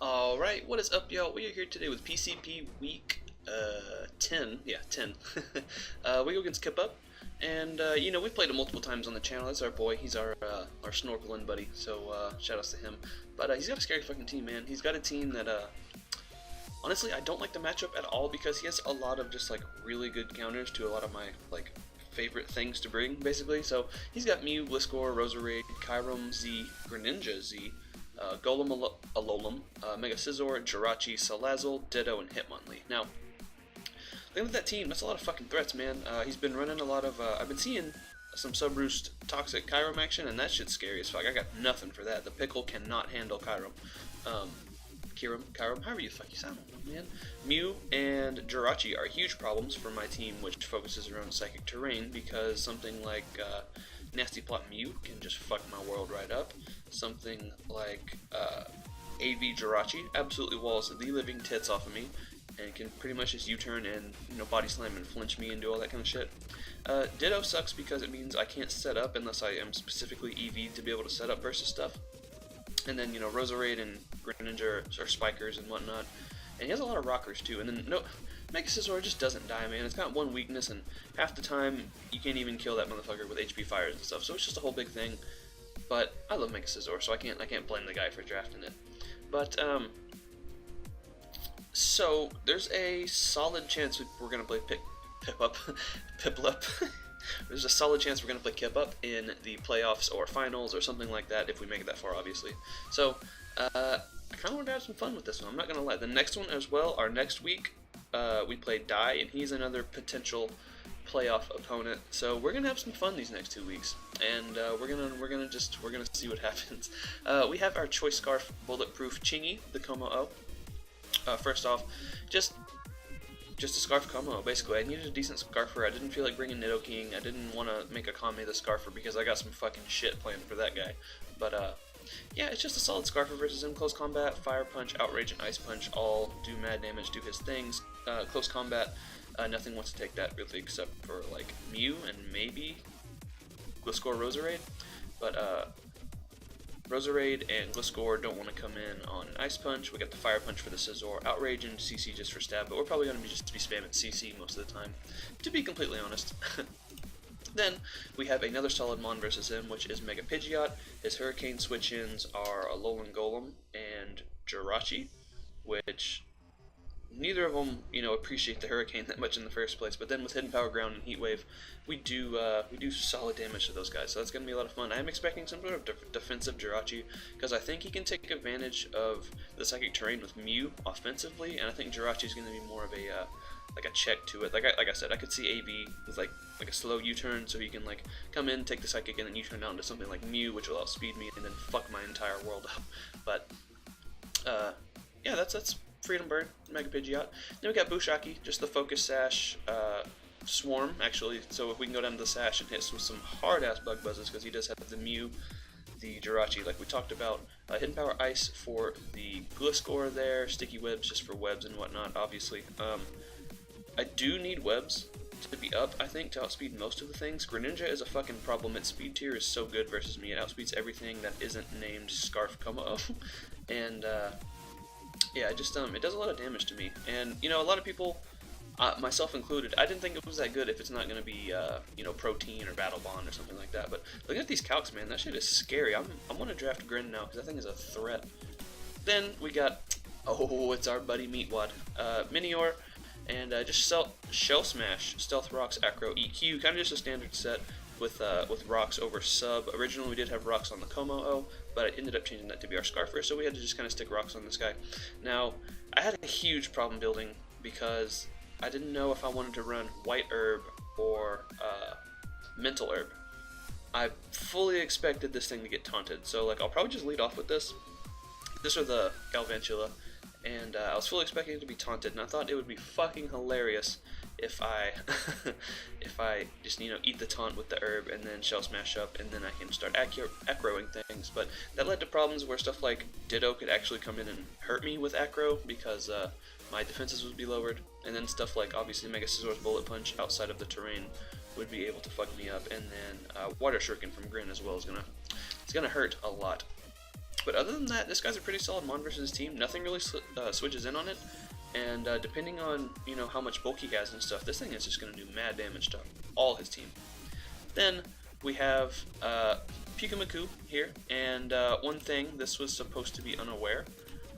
Alright, what is up, y'all? We are here today with PCP week 10. Yeah, 10. We go against Kipup. And, you know, we've played it multiple times on the channel. That's our boy. He's our snorkeling buddy. So, shout outs to him. But he's got a scary fucking team, man. He's got a team that, honestly, I don't like the matchup at all because he has a lot of just, like, really good counters to a lot of my, like, favorite things to bring, basically. So, he's got Mew, Gliscor, Roserade, Kyurem Z, Greninja Z, Golem Alolan, Mega Scizor, Jirachi, Salazzle, Ditto, and Hitmonlee. Now, looking at that team, that's a lot of fucking threats, man. He's been running a lot of, I've been seeing some sub-roost toxic Kyurem action, and that shit's scary as fuck. I got nothing for that. The pickle cannot handle Kyurem. Kyurem, however you fuck you sound, man. Mew and Jirachi are huge problems for my team, which focuses around Psychic Terrain, because something like Nasty Plot Mew can just fuck my world right up. Something like AV Jirachi absolutely walls the living tits off of me, and can pretty much just U-turn and, you know, body slam and flinch me and do all that kind of shit. Ditto sucks because it means I can't set up unless I am specifically EV'd to be able to set up versus stuff. And then, you know, Roserade and Greninja are spikers and whatnot. And he has a lot of rockers too. And then, no, Mega Scizor just doesn't die, man. It's got one weakness, and half the time you can't even kill that motherfucker with HP fires and stuff. So it's just a whole big thing. But I love Mega Scizor, so I can't blame the guy for drafting it. But so there's a solid chance we're gonna play Piplup. There's a solid chance we're gonna play Kipup in the playoffs or finals or something like that if we make it that far, obviously. So I kind of want to have some fun with this one. I'm not gonna lie. The next one as well. Our next week we play Dai, and he's another potential playoff opponent. So we're gonna have some fun these next 2 weeks, and we're gonna see what happens. We have our Choice Scarf Bulletproof Chingy, the Como-O. First off, just a Scarf Como-O, basically. I needed a decent Scarfer. I didn't feel like bringing Nidoking. I didn't want to make a Kame the Scarfer because I got some fucking shit planned for that guy. But yeah, it's just a solid Scarfer versus him. Close combat, Fire Punch, Outrage, and Ice Punch all do mad damage, do his things. Close combat, nothing wants to take that really except for like Mew and maybe Gliscor Roserade. But Roserade and Gliscor don't want to come in on Ice Punch. We got the Fire Punch for the Scizor, Outrage and CC just for stab, but we're probably going to be spamming CC most of the time, to be completely honest. Then we have another solid Mon versus him, which is Mega Pidgeot. His Hurricane switch-ins are Alolan Golem and Jirachi, which neither of them, you know, appreciate the Hurricane that much in the first place. But then with Hidden Power, Ground, and Heat Wave, we do solid damage to those guys. So that's gonna be a lot of fun. I am expecting some sort of defensive Jirachi because I think he can take advantage of the Psychic Terrain with Mew offensively, and I think Jirachi is gonna be more of a like a check to it. Like I said, I could see AB with like a slow U-turn, so he can like come in, take the Psychic, and then U-turn out into something like Mew, which will outspeed me and then fuck my entire world up. But yeah, that's Freedom Bird, Mega Pidgeot. Then we got Bushaki, just the Focus Sash, Swarm, actually. So if we can go down to the Sash and hit with some hard-ass Bug Buzzes, because he does have the Mew, the Jirachi, like we talked about. Hidden Power Ice for the Gliscor there, Sticky Webs just for webs and whatnot, obviously. I do need webs to be up, I think, to outspeed most of the things. Greninja is a fucking problem. Its speed tier is so good versus me. It outspeeds everything that isn't named Scarf Como-O. And, yeah, it just, it does a lot of damage to me. And, you know, a lot of people, myself included, I didn't think it was that good if it's not going to be, you know, Protein or Battle Bond or something like that. But looking at these calcs, man, that shit is scary. I'm going to draft Grin now because that thing is a threat. Then we got, oh, it's our buddy Meatwad. Minior, and just Shell Smash, Stealth Rocks, Acro, EQ, kind of just a standard set with Rocks over Sub. Originally we did have Rocks on the Como-O, but I ended up changing that to be our Scarfer, so we had to just kind of stick Rocks on this guy. Now, I had a huge problem building because I didn't know if I wanted to run White Herb or Mental Herb. I fully expected this thing to get taunted, so like I'll probably just lead off with this. This or the Galvantula, and I was fully expecting it to be taunted, and I thought it would be fucking hilarious if I if I just, you know, eat the taunt with the herb and then Shell Smash up, and then I can start acroing things. But that led to problems where stuff like Ditto could actually come in and hurt me with acro because my defenses would be lowered, and then stuff like obviously Mega Scissor's Bullet Punch outside of the terrain would be able to fuck me up, and then Water Shuriken from Grin as well is gonna hurt a lot. But other than that, this guy's a pretty solid mon versus his team. Nothing really switches in on it, and depending on how much bulk he has and stuff, this thing is just gonna do mad damage to all his team. Then we have Pikamaku here, and one thing, this was supposed to be unaware,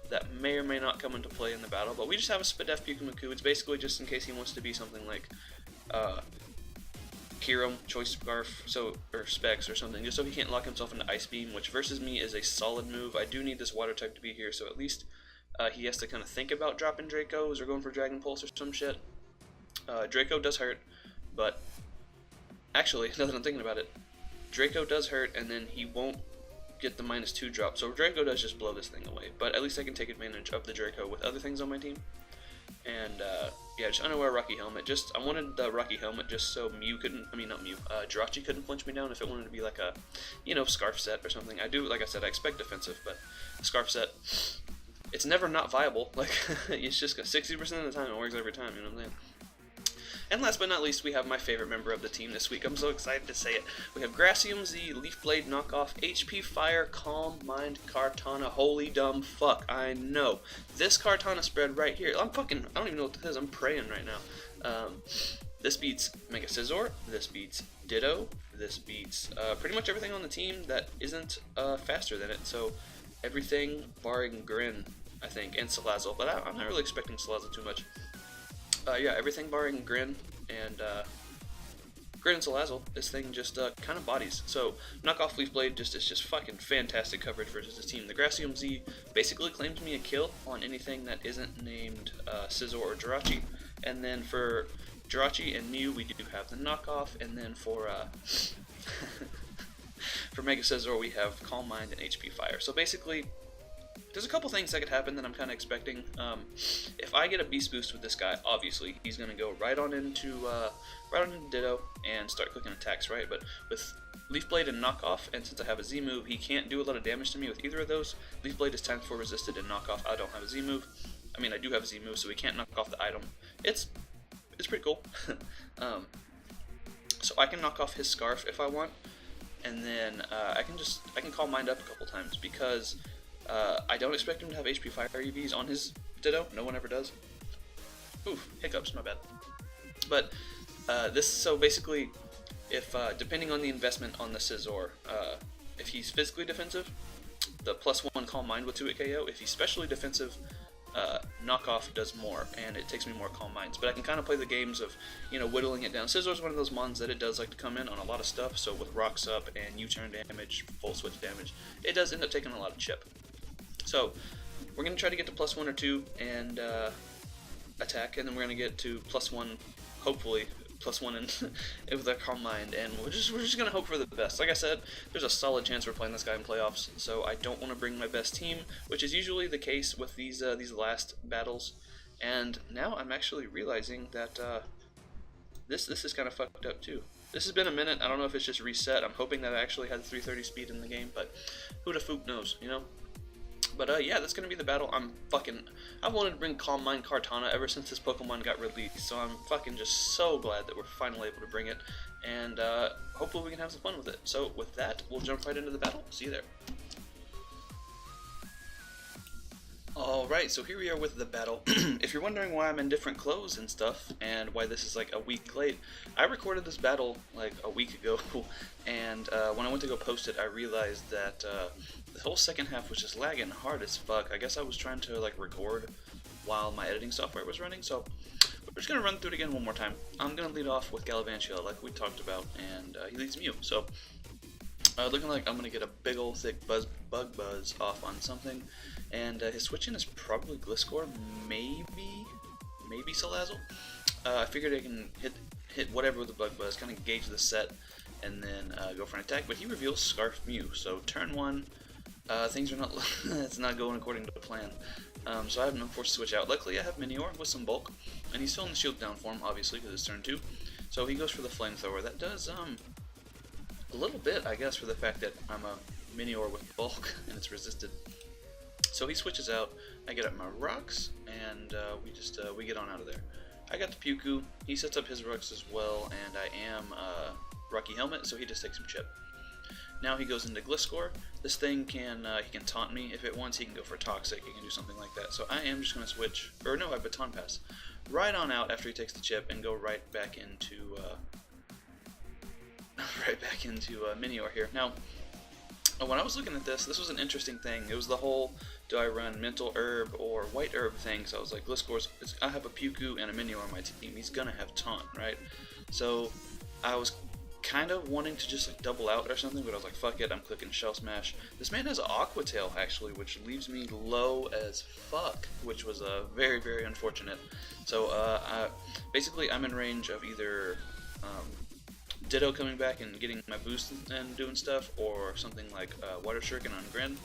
that may or may not come into play in the battle, but we just have a Spadef Pikamaku. It's basically just in case he wants to be something like Kiram, Choice Scarf, or Specs or something, just so he can't lock himself into Ice Beam, which versus me is a solid move. I do need this Water type to be here, so at least he has to kind of think about dropping Dracos or going for Dragon Pulse or some shit. Draco does hurt, but actually, now that I'm thinking about it, Draco does hurt, and then he won't get the -2 drop, so Draco does just blow this thing away, but at least I can take advantage of the Draco with other things on my team. And yeah, just unaware Rocky Helmet. I wanted the Rocky Helmet just so Jirachi couldn't punch me down if it wanted to be like a, Scarf set or something. Like I said, I expect defensive, but Scarf set, it's never not viable. Like, it's just 60% of the time it works every time, you know what I'm saying? And last but not least, we have my favorite member of the team this week. I'm so excited to say it. We have Gracium Z, Leaf Blade knockoff, HP Fire, Calm Mind, Kartana. Holy dumb fuck, I know. This Kartana spread right here, I don't even know what this is, I'm praying right now. This beats Mega Scizor, this beats Ditto, this beats pretty much everything on the team that isn't faster than it. So everything barring Grin, I think, and Salazzle, but I'm not really expecting Salazzle too much. Yeah, everything barring Grin and Salazzle, this thing just kind of bodies. So knockoff Leaf Blade is just fucking fantastic coverage versus his team. The Gracium Z basically claims me a kill on anything that isn't named Scizor or Jirachi. And then for Jirachi and Mew, we do have the knockoff, and then for for Mega Scizor, we have Calm Mind and HP Fire. So basically, there's a couple things that could happen that I'm kind of expecting. If I get a Beast Boost with this guy, obviously he's going to go right on into Ditto and start clicking attacks, right? But with Leaf Blade and Knockoff, and since I have a Z move, he can't do a lot of damage to me with either of those. Leaf Blade is times 4 resisted, and Knockoff, I don't have a Z move. I mean, I do have a Z move, so he can't knock off the item. It's pretty cool. So I can knock off his Scarf if I want, and then I can Calm Mind up a couple times because I don't expect him to have HP Fire EVs on his Ditto. No one ever does. Oof, hiccups, my bad. But so basically, if depending on the investment on the Scizor, if he's physically defensive, the +1 Calm Mind will 2-hit KO. If he's specially defensive, Knockoff does more, and it takes me more Calm Minds. But I can kind of play the games of, whittling it down. Scizor's one of those mons that it does like to come in on a lot of stuff, so with Rocks Up and U-turn damage, full switch damage, it does end up taking a lot of chip. So we're going to try to get to +1 or 2 and attack, and then we're going to get to +1, hopefully, +1 in with our Calm Mind, and we're just going to hope for the best. Like I said, there's a solid chance we're playing this guy in playoffs, so I don't want to bring my best team, which is usually the case with these last battles. And now I'm actually realizing that this is kind of fucked up too. This has been a minute. I don't know if it's just reset. I'm hoping that I actually had 330 speed in the game, but who the fook knows, But yeah, that's gonna be the battle. I've wanted to bring Calm Mind Kartana ever since this Pokemon got released, so I'm fucking just so glad that we're finally able to bring it, and hopefully we can have some fun with it. So with that, we'll jump right into the battle. See you there. Alright, so here we are with the battle. If you're wondering why I'm in different clothes and stuff, and why this is like a week late, I recorded this battle like a week ago, and when I went to go post it, I realized that the whole second half was just lagging hard as fuck. I guess I was trying to like record while my editing software was running, so we're just going to run through it again one more time. I'm going to lead off with Galvantula like we talked about, and he leads Mew, so looking like I'm going to get a big old thick bug buzz off on something, and his switch-in is probably Gliscor, maybe Salazzle. I figured I can hit whatever with a bug buzz, kind of gauge the set, and then go for an attack, but he reveals Scarf Mew, so turn 1, things are not, it's not going according to plan, so I have no force to switch out. Luckily I have Minior with some bulk, and he's still in the shield down form, obviously, because it's turn 2, so he goes for the Flamethrower. That does, a little bit, I guess, for the fact that I'm a Minior with bulk, and it's resisted. So he switches out, I get up my rocks, and we get on out of there. I got the Puku, he sets up his Rux as well, and I am Rocky Helmet, so he just takes some chip. Now he goes into Gliscor. This thing can he can taunt me if it wants. He can go for Toxic. He can do something like that. So I am just going to switch, or no, I Baton Pass right on out after he takes the chip and go right back into Minior here. Now, when I was looking at this was an interesting thing. It was the whole, do I run Mental Herb or White Herb thing? So I was like, Gliscor's, I have a Puku and a Minior on my team. He's gonna have Taunt, right? So I was kind of wanting to just like double out or something, but I was like, fuck it, I'm clicking Shell Smash. This man has Aqua Tail actually, which leaves me low as fuck, which was very, very unfortunate. So basically I'm in range of either Ditto coming back and getting my boost and doing stuff, or something like Water Shuriken on Grin.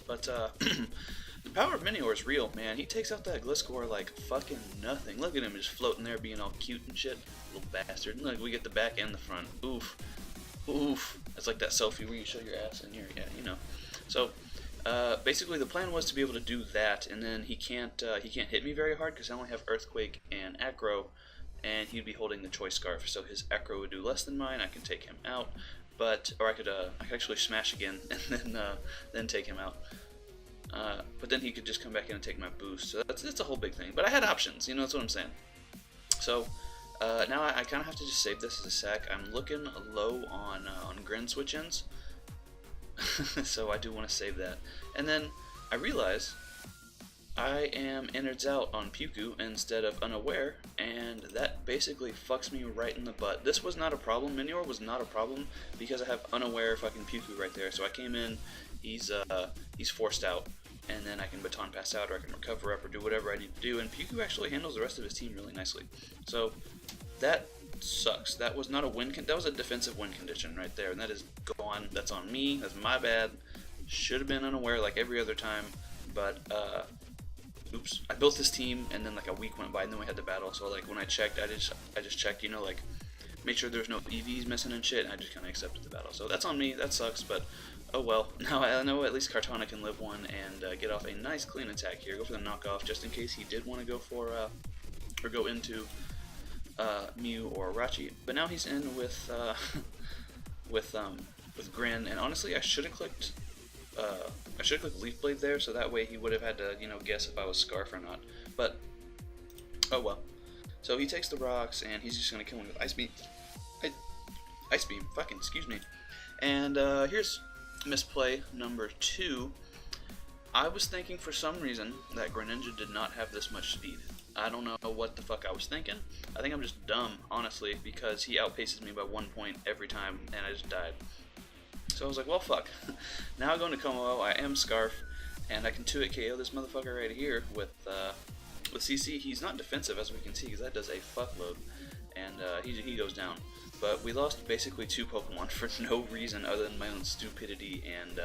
But the power of Minior is real, man. He takes out that Gliscor like fucking nothing. Look at him just floating there being all cute and shit. Little bastard. Look, we get the back and the front. Oof. Oof. It's like that selfie where you show your ass in here. Yeah, you know. So basically the plan was to be able to do that, and then he can't hit me very hard because I only have Earthquake and Acro, and he'd be holding the Choice Scarf, so his Acro would do less than mine. I can take him out, or I could actually smash again and then take him out. But then he could just come back in and take my boost. So that's a whole big thing. But I had options, you know, that's what I'm saying. So now I kind of have to just save this as a sec. I'm looking low on Grin switch ins, so I do want to save that. And then I realize I am innards out on Puku instead of Unaware, and that basically fucks me right in the butt. This was not a problem. Minior was not a problem because I have Unaware fucking Puku right there. So I came in, he's forced out, and then I can Baton Pass out, or I can recover up, or do whatever I need to do. And Puku actually handles the rest of his team really nicely. So that sucks. That was not a win. That was a defensive win condition right there, and that is gone. That's on me. That's my bad. Should have been Unaware like every other time, but oops. I built this team, and then like a week went by, and then we had the battle. So like when I checked, I just checked, you know, like made sure there's no EVs missing and shit, and I just kind of accepted the battle. So that's on me. That sucks, but oh well. Now I know at least Kartana can live one and get off a nice clean attack here. Go for the knockoff just in case he did want to go for or go into Mew or Rachi. But now he's in with Grin, and honestly I should have clicked Leaf Blade there, so that way he would have had to, you know, guess if I was Scarf or not. But oh well. So he takes the rocks, and he's just gonna kill me with Ice Beam. Ice Beam. Fucking excuse me. And here's misplay number 2. I was thinking for some reason that Greninja did not have this much speed. I don't know what the fuck I was thinking. I think I'm just dumb, honestly, because he outpaces me by 1 point every time, and I just died. So I was like, well, fuck. Now I go into Como, I am Scarf, and I can 2-hit KO this motherfucker right here with CC. He's not defensive, as we can see, because that does a fuckload, and he goes down. But we lost basically 2 Pokemon for no reason other than my own stupidity and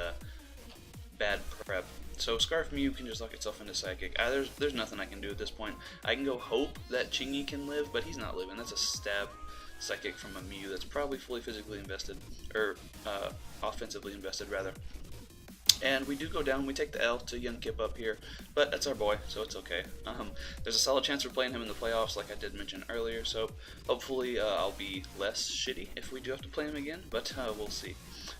bad prep. So Scarf Mew can just lock itself into Psychic. There's nothing I can do at this point. I can go hope that Chingy can live, but he's not living. That's a stab Psychic from a Mew that's probably fully physically invested, or offensively invested rather. And we do go down. We take the L to young Kipup here, but that's our boy, so it's okay. There's a solid chance we're playing him in the playoffs, like I did mention earlier, so hopefully I'll be less shitty if we do have to play him again, but we'll see.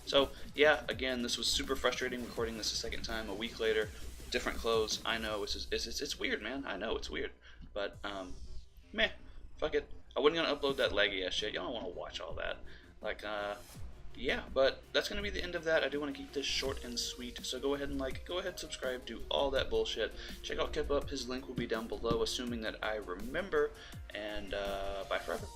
So yeah, again, this was super frustrating recording this a second time, a week later, different clothes. I know it's weird, man. I know it's weird, but meh, fuck it. I wasn't gonna upload that laggy ass shit. Y'all don't want to watch all that. Like, yeah, but that's going to be the end of that. I do want to keep this short and sweet, so go ahead and go ahead, subscribe, do all that bullshit. Check out Kipup, his link will be down below, assuming that I remember, and bye forever.